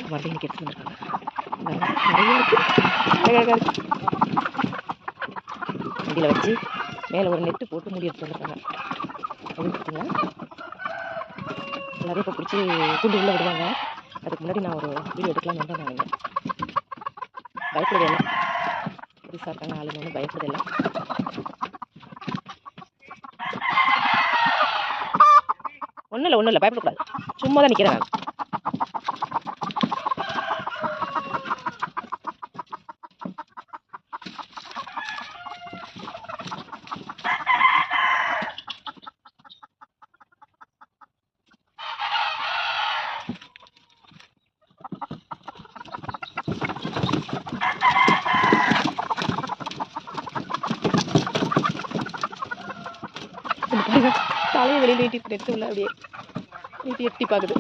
மறுபடியும் இன்னைக்கு எடுத்துட்டு வந்திருக்காங்க. நிறைய இருக்கு, அழகழகா இருக்கு. வண்டியில் வச்சு மேலே ஒரு நெட்டு போட்டு மூடி எடுத்து வந்திருக்காங்க. அது பார்த்தீங்களா, எல்லாரும் இப்போ பிடிச்சி கூண்டு உள்ள விடுவாங்க. அதுக்கு முன்னாடி நான் ஒரு வீடியோ எடுக்கலாம்னு வந்தேன். நான் பயப்படுது எல்லாம், புதுசாக இருக்காங்க ஆளுங்க ஒன்று பயப்படுது எல்லாம். ஒன்றும் இல்லை பயப்படக்கூடாது, சும்மா தான் நிற்கிறேன் நான். தலையை வெளியில் நீட்டி எடுத்து உள்ள அப்படியே நீட்டி எட்டி பார்க்குது.